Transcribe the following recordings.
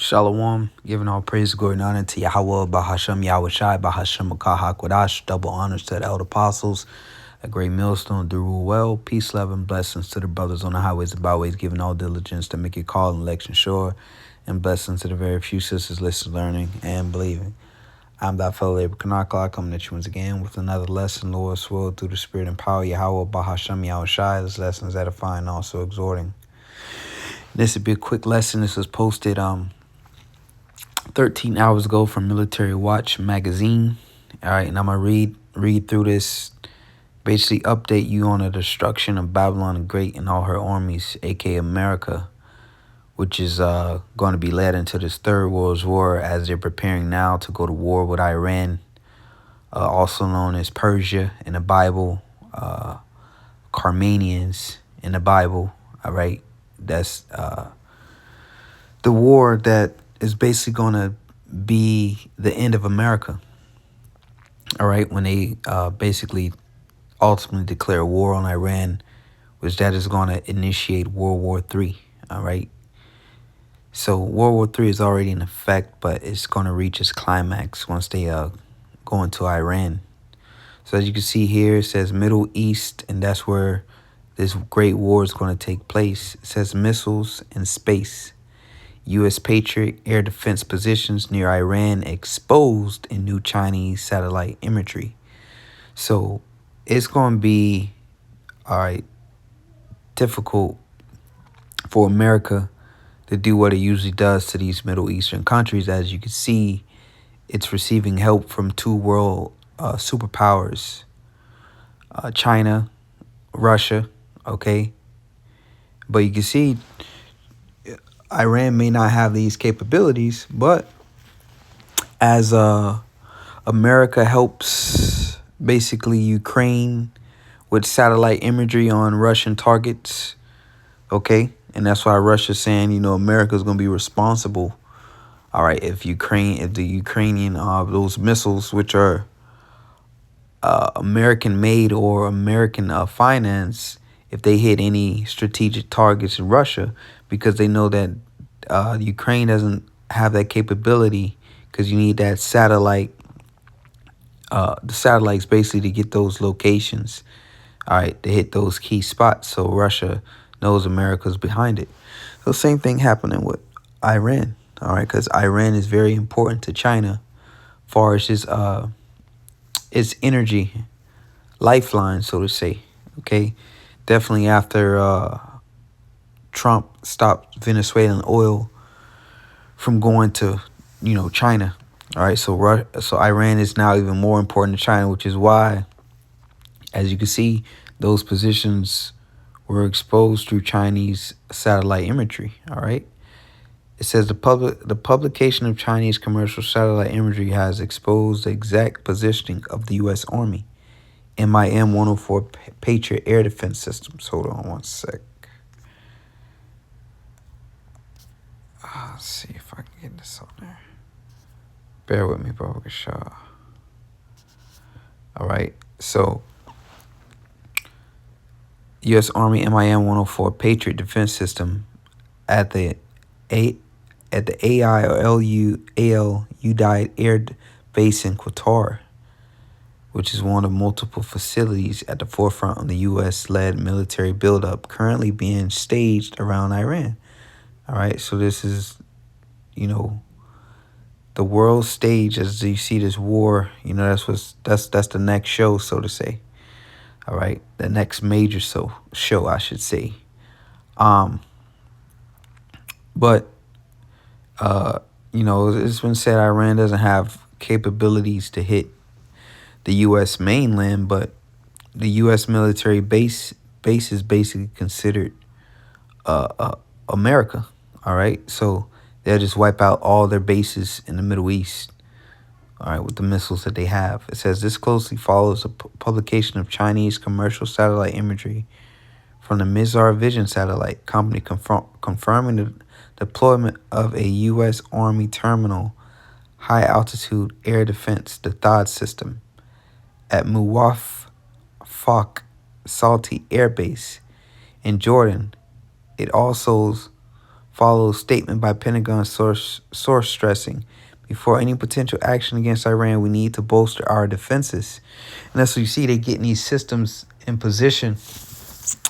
Shalom, giving all praise, glory, and honor to Yahweh, Bahashem, Yahweh Shai, Bahashem, Makah, HaKodash, double honors to the elder apostles, a great millstone, do rule well, peace, love, and blessings to the brothers on the highways and byways, giving all diligence to make your call and election sure, and blessings to the very few sisters listening, learning, and believing. I'm that fellow labor Kanakla, coming at you once again with another lesson, Lord's will, through the Spirit and power, Yahweh, Bahashem, Yahweh Shai. This lesson is edifying, also exhorting. This would be a quick lesson. This was posted 13 hours ago from Military Watch magazine. All right, and I'm gonna read through this, basically update you on the destruction of Babylon the Great and all her armies, aka America, which is going to be led into this third world war as they're preparing now to go to war with Iran, also known as Persia in the Bible, Carmanians in the Bible. All right, that's the war that is basically going to be the end of America. All right, when they basically ultimately declare war on Iran, which that is going to initiate World War III. All right, so World War III is already in effect, but it's going to reach its climax once they go into Iran. So as you can see here, it says Middle East, and that's where this great war is going to take place. It says missiles in space. U.S. Patriot air defense positions near Iran exposed in new Chinese satellite imagery. So it's going to be, all right, difficult for America to do what it usually does to these Middle Eastern countries. As you can see, it's receiving help from two world superpowers, China, Russia, okay? But you can see Iran may not have these capabilities, but as America helps basically Ukraine with satellite imagery on Russian targets, okay? And that's why Russia's saying, America's going to be responsible. All right, if the Ukrainian, those missiles, which are American-made or American finance, if they hit any strategic targets in Russia, because they know that Ukraine doesn't have that capability, because you need that satellite, the satellites basically to get those locations, all right, to hit those key spots. So Russia knows America's behind it. So same thing happening with Iran, all right, because Iran is very important to China as far as its energy lifeline, so to say, okay? Definitely after Trump stopped Venezuelan oil from going to, China. All right, so Iran is now even more important to China, which is why, as you can see, those positions were exposed through Chinese satellite imagery. All right, it says the publication of Chinese commercial satellite imagery has exposed the exact positioning of the U.S. Army MIM 104 Patriot air defense systems. Hold on one sec. Let's see if I can get this on there. Bear with me, bro. All right. So, U.S. Army MIM 104 Patriot defense system at the AI or AL Udeid Air Base in Qatar, which is one of multiple facilities at the forefront of the U.S.-led military buildup currently being staged around Iran. All right, so this is, the world stage as you see this war. That's the next show, so to say. All right, the next major show, I should say. But it's been said Iran doesn't have capabilities to hit the U.S. mainland, but the U.S. military base is basically considered America. All right, so they'll just wipe out all their bases in the Middle East, all right, with the missiles that they have. It says this closely follows the publication of Chinese commercial satellite imagery from the Mizar Vision satellite company confirming the deployment of a U.S. Army terminal high-altitude air defense, the THAAD system, at Muwafaq Salti Air Base in Jordan. It also follows statement by Pentagon source stressing, before any potential action against Iran, we need to bolster our defenses. And that's what you see. They getting these systems in position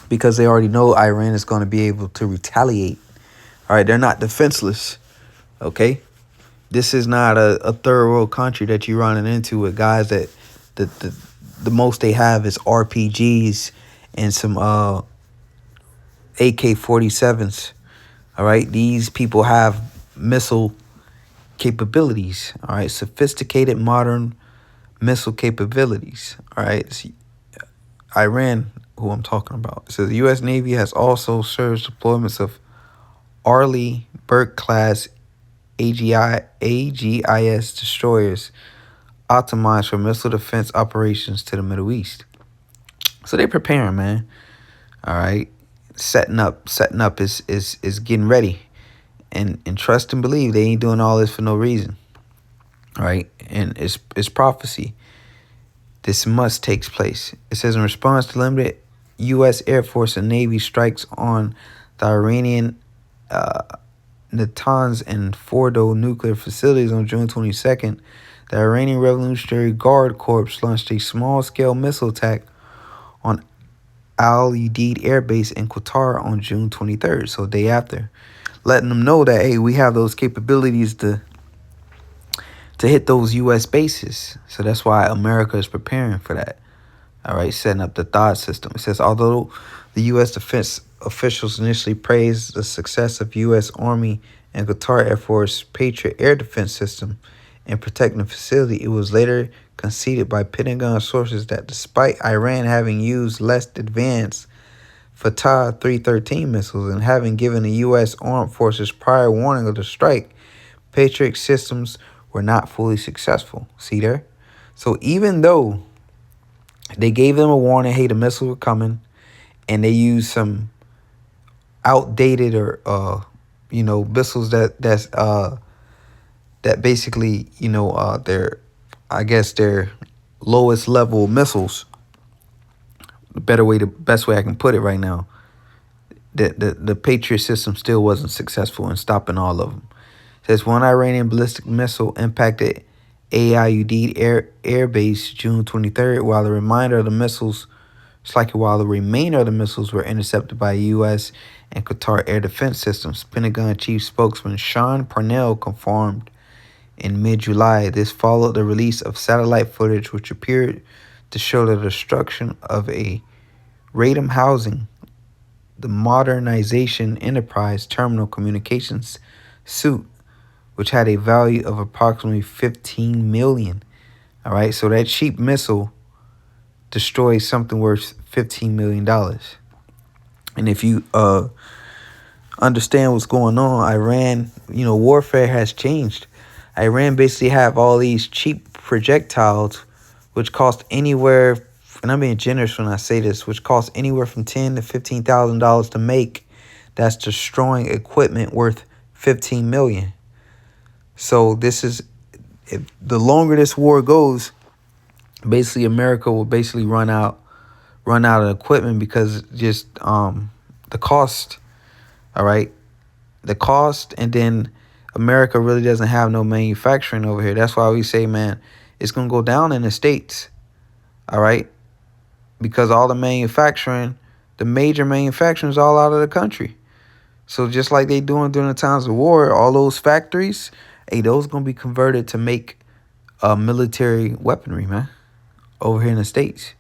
because they already know Iran is going to be able to retaliate. All right, they're not defenseless. Okay, this is not a third world country that you're running into with guys that the most they have is RPGs and some AK-47s. All right, these people have missile capabilities. All right, sophisticated modern missile capabilities. All right, it's Iran, who I'm talking about. It says the U.S. Navy has also surged deployments of Arleigh Burke-class AGIS destroyers optimized for missile defense operations to the Middle East. So they're preparing, man. All right, setting up is getting ready, and trust and believe they ain't doing all this for no reason. All right, and it's prophecy. This must take place. It says in response to limited U.S. Air Force and Navy strikes on the Iranian Natanz and Fordo nuclear facilities on June 22nd, the Iranian Revolutionary Guard Corps launched a small-scale missile attack on Al Udeid Air Base in Qatar on June 23rd, so day after, letting them know that, hey, we have those capabilities to hit those U.S. bases. So that's why America is preparing for that. All right, setting up the THAAD system. It says, although the U.S. defense officials initially praised the success of U.S. Army and Qatar Air Force Patriot air defense system in protecting the facility, it was later conceded by Pentagon sources that despite Iran having used less advanced Fatah 313 missiles and having given the U.S. Armed Forces prior warning of the strike, Patriot systems were not fully successful. See there? So even though they gave them a warning, hey, the missiles were coming, and they used some outdated or missiles that basically they're, I guess, their lowest level missiles. The best way I can put it right now, the Patriot system still wasn't successful in stopping all of them. It says one Iranian ballistic missile impacted Udeid Air Base June 23rd, while the remainder of the missiles were intercepted by U.S. and Qatar air defense systems. Pentagon chief spokesman Sean Parnell confirmed in mid-July. This followed the release of satellite footage which appeared to show the destruction of a Radom housing, the modernization enterprise terminal communications suite, which had a value of approximately $15 million. All right, so that cheap missile destroys something worth $15 million. And if you understand what's going on, Iran, warfare has changed. Iran basically have all these cheap projectiles, which cost anywhere, and I'm being generous when I say this, which cost anywhere from $10,000 to $15,000 to make. That's destroying equipment worth $15 million. So this is, if the longer this war goes, basically America will basically run out of equipment because just the cost. All right, the cost, and then America really doesn't have no manufacturing over here. That's why we say, man, it's gonna go down in the States. All right, because all the manufacturing, the major manufacturing is all out of the country. So just like they doing during the times of war, all those factories, hey, those gonna be converted to make military weaponry, man, over here in the States.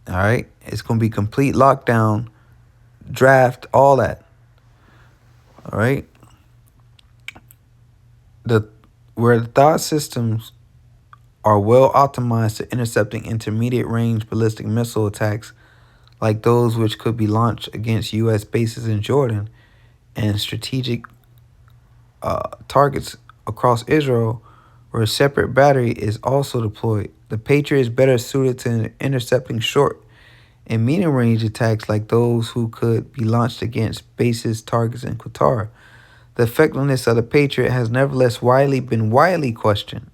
All right, it's gonna be complete lockdown, draft, all that. All right, where the THAAD systems are well optimized to intercepting intermediate range ballistic missile attacks like those which could be launched against U.S. bases in Jordan and strategic targets across Israel, where a separate battery is also deployed. The Patriot is better suited to intercepting short and medium range attacks like those who could be launched against bases targets in Qatar. The effectiveness of the Patriot has nevertheless been widely questioned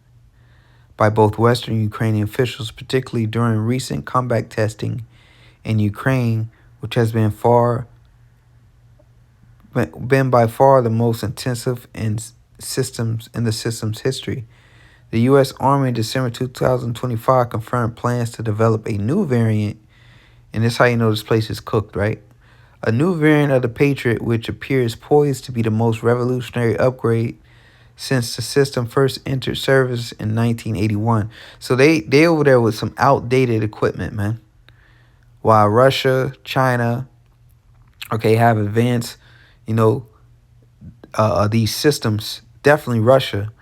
by both Western and Ukrainian officials, particularly during recent combat testing in Ukraine, which has been far been by far the most intensive in the system's history. The U.S. Army in December 2025 confirmed plans to develop a new variant, and this is how you know this place is cooked, right? A new variant of the Patriot, which appears poised to be the most revolutionary upgrade since the system first entered service in 1981. So they over there with some outdated equipment, man. While Russia, China, okay, have advanced, you know, these systems. Definitely Russia.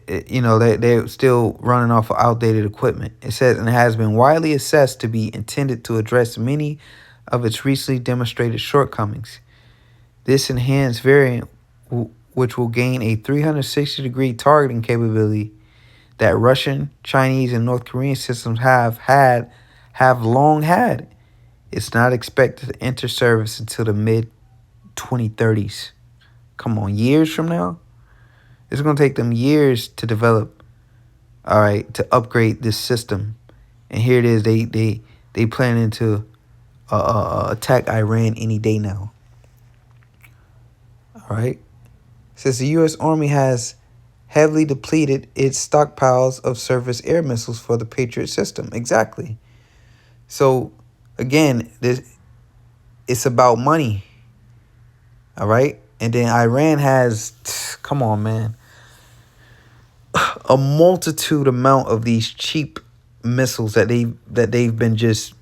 They're still running off of outdated equipment. It says, and it has been widely assessed to be intended to address many of its recently demonstrated shortcomings. This enhanced variant, which will gain a 360-degree targeting capability that Russian, Chinese, and North Korean systems have long had. It's not expected to enter service until the mid 2030s. Come on, years from now? It's going to take them years to develop, all right, to upgrade this system. And here it is, they planning to attack Iran any day now. All right. It says the U.S. Army has heavily depleted its stockpiles of surface air missiles for the Patriot system. Exactly. So, again, it's about money. All right. And then Iran has, come on, man, a multitude amount of these cheap missiles that they've been just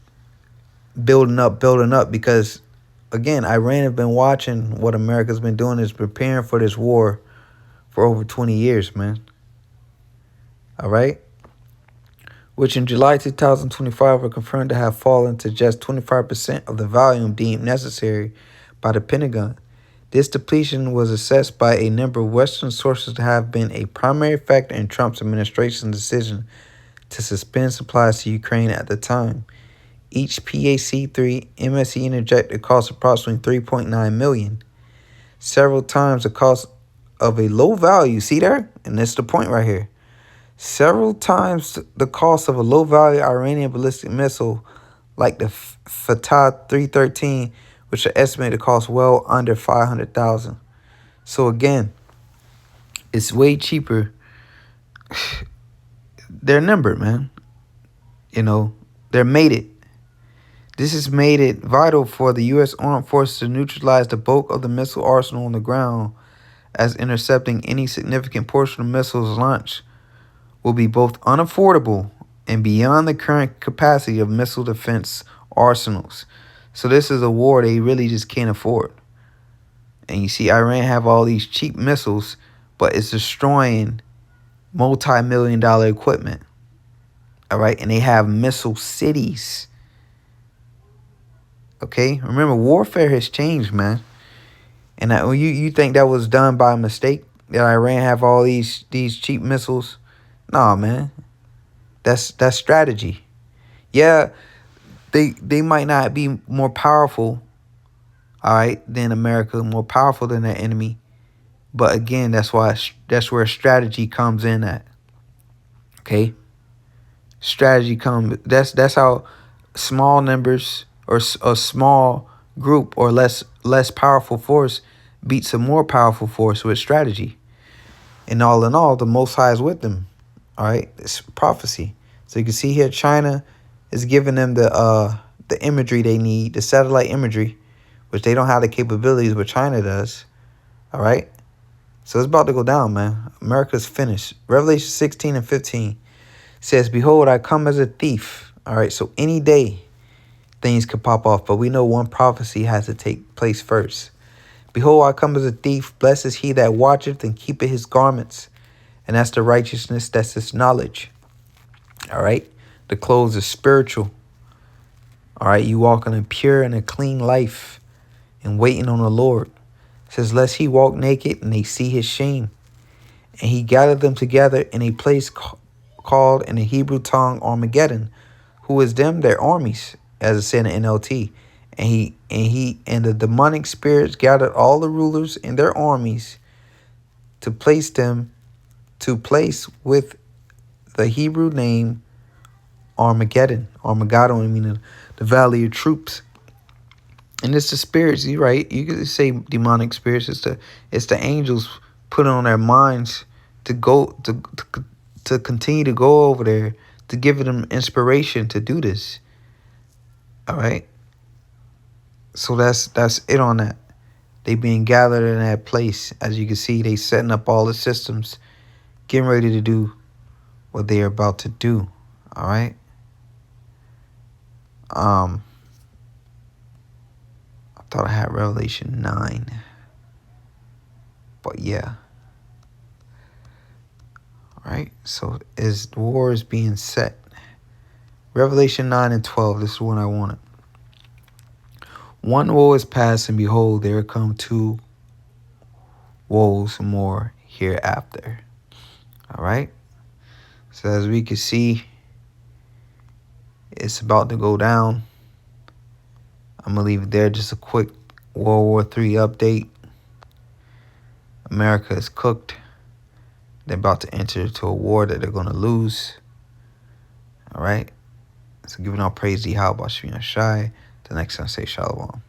building up because, again, Iran have been watching what America's been doing, is preparing for this war for over 20 years, man. All right. Which in July 2025 were confirmed to have fallen to just 25% of the volume deemed necessary by the Pentagon. This depletion was assessed by a number of Western sources to have been a primary factor in Trump's administration's decision to suspend supplies to Ukraine at the time. Each PAC-3 MSE interjector cost approximately $3.9 million, several times the cost of a low value. See there? And that's the point right here. Several times the cost of a low value Iranian ballistic missile like the Fatah 313, which are estimated to cost well under $500,000. So again, it's way cheaper. They're numbered, man. They're mated. This has made it vital for the U.S. Armed Forces to neutralize the bulk of the missile arsenal on the ground, as intercepting any significant portion of missiles launched will be both unaffordable and beyond the current capacity of missile defense arsenals. So this is a war they really just can't afford. And you see Iran have all these cheap missiles, but it's destroying multi-million-dollar equipment. All right, and they have missile cities. Okay, remember, warfare has changed, man. And you think that was done by mistake, that Iran have all these cheap missiles? Nah, man. That's strategy. Yeah, they might not be more powerful, all right, than America, more powerful than their enemy. But again, that's where strategy comes in at. Okay? Strategy comes. That's how small numbers or a small group or less powerful force beats a more powerful force with strategy. And all in all, the Most High is with them. All right, it's prophecy. So you can see here, China is giving them the imagery they need, the satellite imagery, which they don't have the capabilities, but China does. All right, so it's about to go down, man. America's finished. Revelation 16:15 says, "Behold, I come as a thief." All right, so any day things could pop off, but we know one prophecy has to take place first. "Behold, I come as a thief. Blessed is he that watcheth and keepeth his garments." And that's the righteousness, that's his knowledge. All right? The clothes are spiritual. All right? You walking a pure and a clean life and waiting on the Lord. It says, "Lest he walk naked and they see his shame. And he gathered them together in a place called in the Hebrew tongue Armageddon. Who is them? Their armies, as it said in NLT. And the demonic spirits gathered all the rulers and their armies to place with the Hebrew name Armageddon. Armageddon, meaning the valley of troops. And it's the spirits, you right. You could say demonic spirits. It's the angels put on their minds to go to continue to go over there, to give them inspiration to do this. All right. So that's it on that. They being gathered in that place. As you can see, they setting up all the systems, getting ready to do what they are about to do. All right. I thought I had Revelation 9. But yeah. All right. So as the war is being set. Revelation 9 and 12. This is what I wanted. One woe is past, and behold, there come two woes more hereafter. All right. So as we can see, it's about to go down. I'm going to leave it there. Just a quick World War III update. America is cooked. They're about to enter into a war that they're going to lose. All right. So giving all praise to Yahweh Shai. The next time, say Shalom.